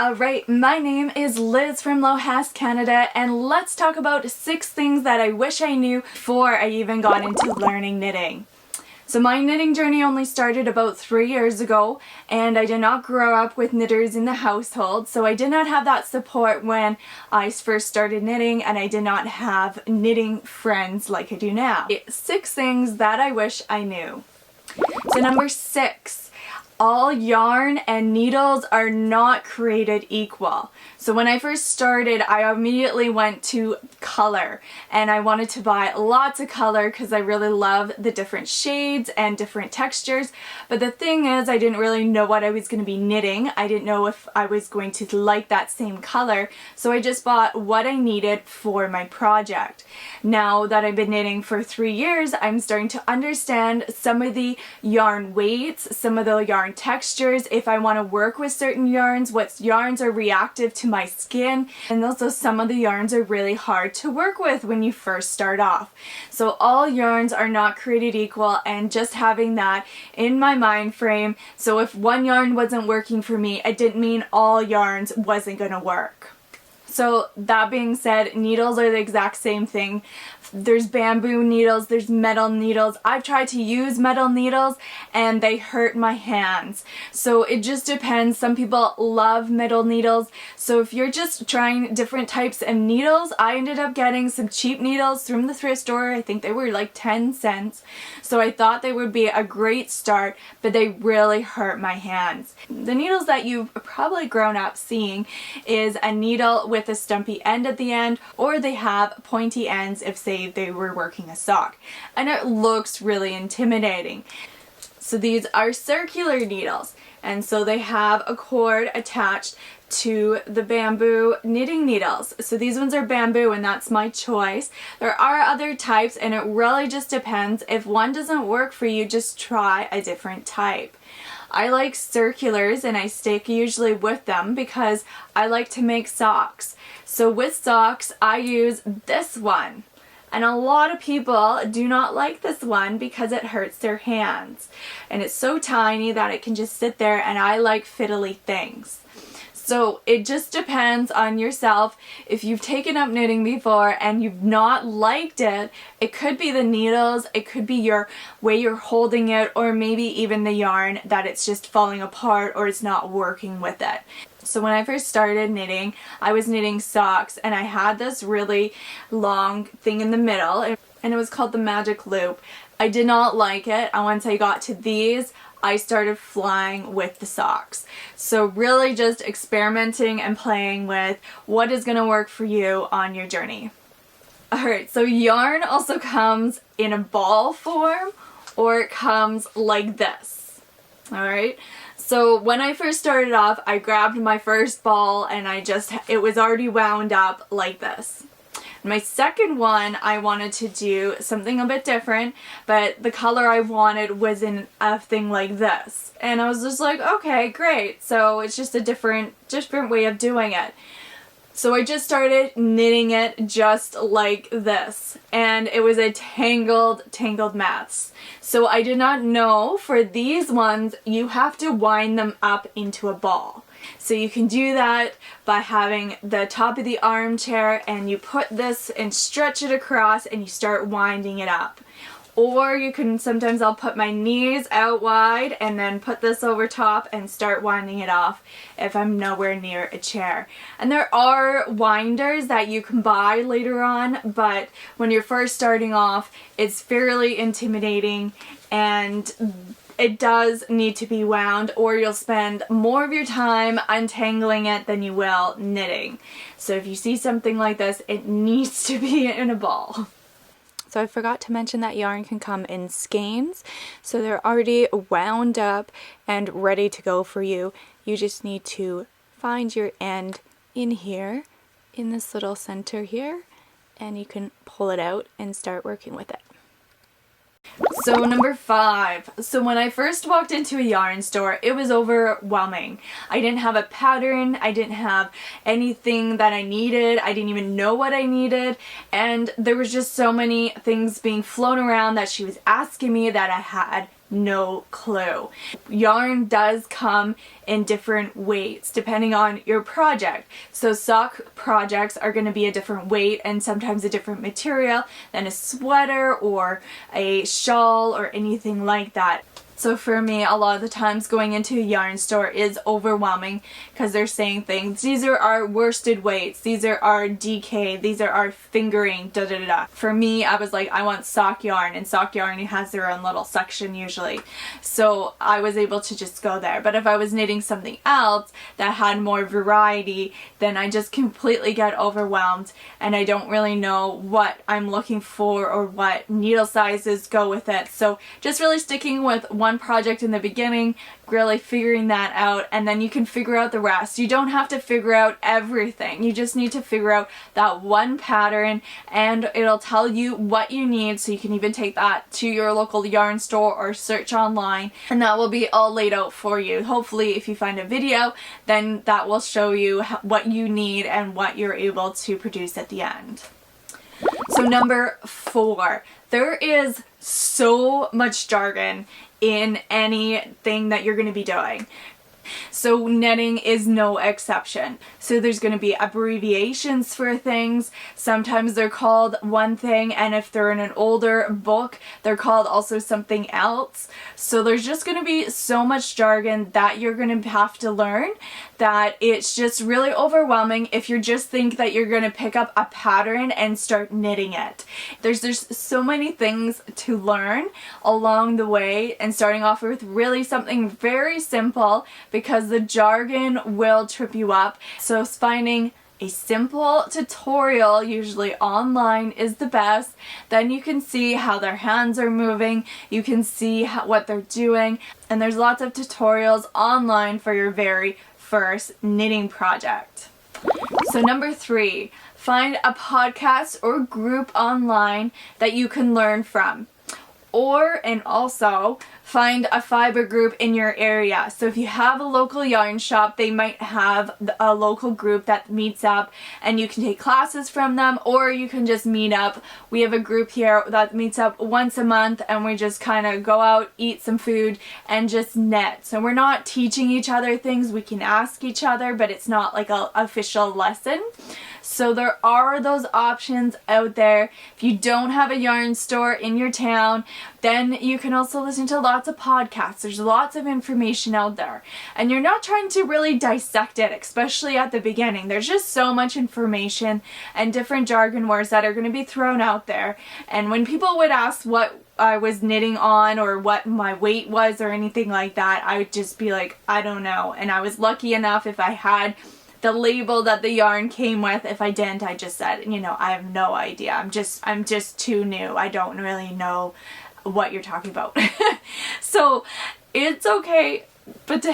Alright, my name is Liz from Lohas, Canada, and let's talk about 6 things that I wish I knew before I even got into learning knitting. So my knitting journey only started about 3 years ago, and I did not grow up with knitters in the household, so I did not have that support when I first started knitting, and I did not have knitting friends like I do now. 6 things that I wish I knew. So number 6. All yarn and needles are not created equal. So when I first started, I immediately went to color, and I wanted to buy lots of color because I really love the different shades and different textures. But the thing is, I didn't really know what I was going to be knitting. I didn't know if I was going to like that same color, so I just bought what I needed for my project. Now that I've been knitting for 3 years, I'm starting to understand some of the yarn weights, some of the yarn textures, if I want to work with certain yarns, what yarns are reactive to my skin, and also some of the yarns are really hard to work with when you first start off. So all yarns are not created equal, and just having that in my mind frame, so if one yarn wasn't working for me, it didn't mean all yarns wasn't gonna work. So that being said, needles are the exact same thing. There's bamboo needles, there's metal needles. I've tried to use metal needles and they hurt my hands. So it just depends. Some people love metal needles. So if you're just trying different types of needles, I ended up getting some cheap needles from the thrift store. I think they were like 10 cents. So I thought they would be a great start, but they really hurt my hands. The needles that you've probably grown up seeing is a needle with a stumpy end at the end, or they have pointy ends if say they were working a sock, and it looks really intimidating. So these are circular needles, and so they have a cord attached to the bamboo knitting needles. So these ones are bamboo, and that's my choice. There are other types, and it really just depends. If one doesn't work for you, just try a different type. I like circulars, and I stick usually with them because I like to make socks. So with socks, I use this one. And a lot of people do not like this one because it hurts their hands. And it's so tiny that it can just sit there, and I like fiddly things. So it just depends on yourself. If you've taken up knitting before and you've not liked it, it could be the needles, it could be your way you're holding it, or maybe even the yarn that it's just falling apart or it's not working with it. So when I first started knitting, I was knitting socks, and I had this really long thing in the middle, and it was called the magic loop. I did not like it, and once I got to these, I started flying with the socks. So really just experimenting and playing with what is going to work for you on your journey. Alright, so yarn also comes in a ball form, or it comes like this. Alright? So when I first started off, I grabbed my first ball, and it was already wound up like this. My second one, I wanted to do something a bit different, but the color I wanted was in a thing like this. And I was just like, okay, great. So it's just a different way of doing it. So I just started knitting it just like this, and it was a tangled mess. So I did not know for these ones you have to wind them up into a ball. So you can do that by having the top of the armchair, and you put this and stretch it across, and you start winding it up. Or you can, sometimes I'll put my knees out wide and then put this over top and start winding it off if I'm nowhere near a chair. And there are winders that you can buy later on, but when you're first starting off, it's fairly intimidating, and it does need to be wound, or you'll spend more of your time untangling it than you will knitting. So if you see something like this, it needs to be in a ball. So I forgot to mention that yarn can come in skeins, so they're already wound up and ready to go for you. You just need to find your end in here, in this little center here, and you can pull it out and start working with it. So number 5. So when I first walked into a yarn store, it was overwhelming. I didn't have a pattern, I didn't have anything that I needed, I didn't even know what I needed, and there was just so many things being flown around that she was asking me that I had no clue. Yarn does come in different weights depending on your project. So sock projects are going to be a different weight and sometimes a different material than a sweater or a shawl or anything like that. So for me, a lot of the times going into a yarn store is overwhelming because they're saying things. These are our worsted weights. These are our DK. These are our fingering, da da da da. For me, I was like, I want sock yarn, and sock yarn has their own little section usually. So I was able to just go there. But if I was knitting something else that had more variety, then I just completely get overwhelmed and I don't really know what I'm looking for or what needle sizes go with it. So just really sticking with one project in the beginning, really figuring that out, and then you can figure out the rest. You don't have to figure out everything. You just need to figure out that one pattern, and it'll tell you what you need, so you can even take that to your local yarn store or search online, and that will be all laid out for you. Hopefully if you find a video, then that will show you what you need and what you're able to produce at the end. So number 4, there is so much jargon in anything that you're going to be doing. So knitting is no exception. So there's going to be abbreviations for things. Sometimes they're called one thing, and if they're in an older book, they're called also something else. So there's just going to be so much jargon that you're going to have to learn that it's just really overwhelming if you just think that you're going to pick up a pattern and start knitting it. There's so many things to learn along the way, and starting off with really something very simple, because the jargon will trip you up. So finding a simple tutorial, usually online, is the best. Then you can see how their hands are moving, you can see what they're doing, and there's lots of tutorials online for your very first knitting project. So number 3, find a podcast or group online that you can learn from. And also find a fiber group in your area. So if you have a local yarn shop, they might have a local group that meets up and you can take classes from them, or you can just meet up. We have a group here that meets up once a month and we just kind of go out, eat some food, and just knit. So we're not teaching each other things, we can ask each other, but it's not like an official lesson. So there are those options out there. If you don't have a yarn store in your town, then you can also listen to lots of podcasts. There's lots of information out there. And you're not trying to really dissect it, especially at the beginning. There's just so much information and different jargon words that are going to be thrown out there. And when people would ask what I was knitting on or what my weight was or anything like that, I would just be like, I don't know. And I was lucky enough if I had the label that the yarn came with. If I didn't, I just said, I have no idea. I'm just too new. I don't really know what you're talking about. So it's okay. But to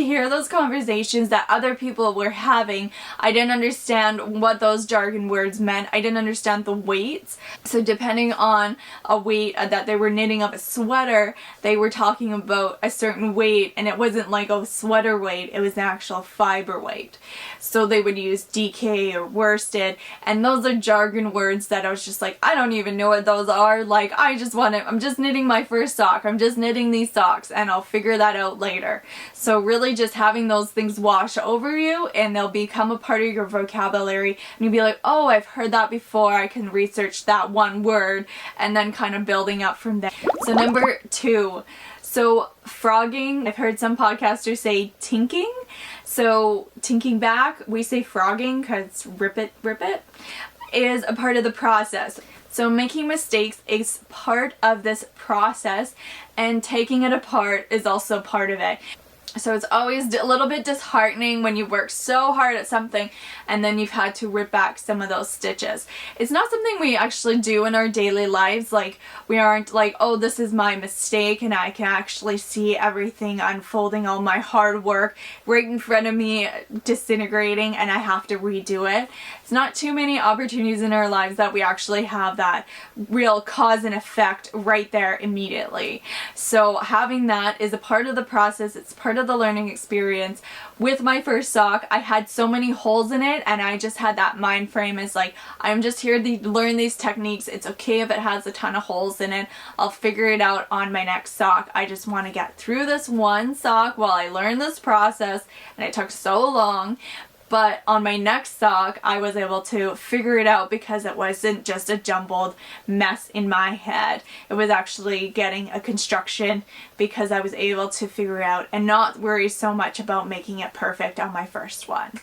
hear those conversations that other people were having, I didn't understand what those jargon words meant. I didn't understand the weights. So depending on a weight that they were knitting of a sweater, they were talking about a certain weight, and it wasn't like a sweater weight, it was an actual fiber weight. So they would use DK or worsted, and those are jargon words that I was just like, I don't even know what those are. Like, I'm just knitting my first sock. I'm just knitting these socks, and I'll figure that out later. So really just having those things wash over you, and they'll become a part of your vocabulary, and you'll be like, oh, I've heard that before, I can research that one word, and then kind of building up from there. So number 2, so frogging. I've heard some podcasters say tinking. So tinking back, we say frogging because rip it, is a part of the process. So making mistakes is part of this process, and taking it apart is also part of it. So it's always a little bit disheartening when you work so hard at something and then you've had to rip back some of those stitches. It's not something we actually do in our daily lives. Like, we aren't like, oh, this is my mistake and I can actually see everything unfolding, all my hard work right in front of me disintegrating, and I have to redo it. It's not too many opportunities in our lives that we actually have that real cause and effect right there immediately. So having that is a part of the process. It's part of the learning experience. With my first sock, I had so many holes in it, and I just had that mind frame as like, I'm just here to learn these techniques. It's okay if it has a ton of holes in it. I'll figure it out on my next sock. I just want to get through this one sock while I learn this process, and it took so long. But on my next sock, I was able to figure it out because it wasn't just a jumbled mess in my head. It was actually getting a construction because I was able to figure it out and not worry so much about making it perfect on my first one.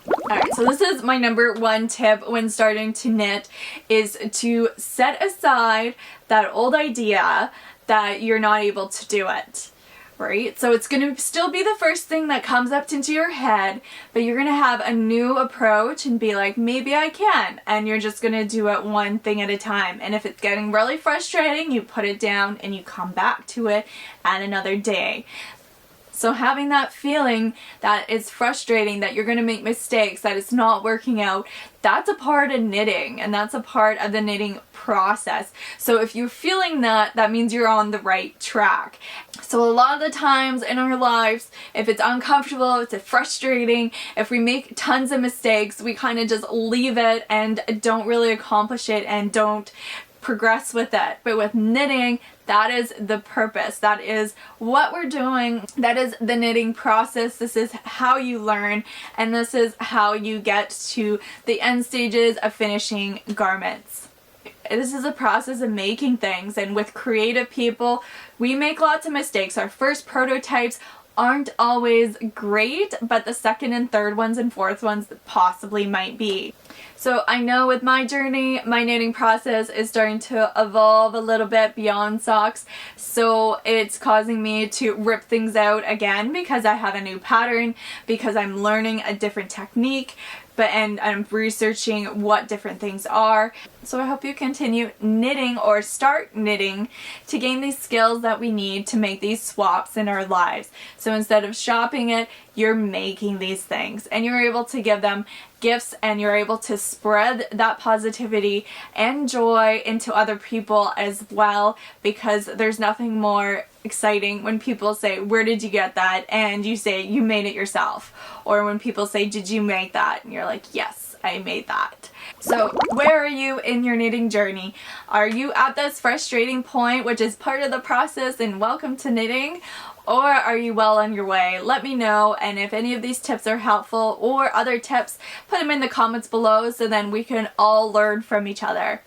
Alright, so this is my number one tip when starting to knit, is to set aside that old idea that you're not able to do it. Right? So it's going to still be the first thing that comes up into your head, but you're going to have a new approach and be like, maybe I can. And you're just going to do it one thing at a time. And if it's getting really frustrating, you put it down and you come back to it at another day. So having that feeling that it's frustrating, that you're going to make mistakes, that it's not working out, that's a part of knitting, and that's a part of the knitting process. So if you're feeling that, that means you're on the right track. So a lot of the times in our lives, if it's uncomfortable, if it's frustrating, if we make tons of mistakes, we kind of just leave it and don't really accomplish it and don't progress with it. But with knitting, that is the purpose. That is what we're doing. That is the knitting process. This is how you learn, and this is how you get to the end stages of finishing garments. This is a process of making things, and with creative people, we make lots of mistakes. Our first prototypes aren't always great, but the second and third ones and fourth ones possibly might be. So I know with my journey, my knitting process is starting to evolve a little bit beyond socks. So it's causing me to rip things out again because I have a new pattern, because I'm learning a different technique, and I'm researching what different things are. So I hope you continue knitting or start knitting to gain these skills that we need to make these swaps in our lives. So instead of shopping it, you're making these things, and you're able to give them gifts, and you're able to spread that positivity and joy into other people as well, because there's nothing more exciting when people say, where did you get that? And you say, you made it yourself. Or when people say, did you make that? And you're like, yes, I made that. So where are you in your knitting journey? Are you at this frustrating point, which is part of the process and welcome to knitting? Or are you well on your way? Let me know, and if any of these tips are helpful or other tips, put them in the comments below so then we can all learn from each other.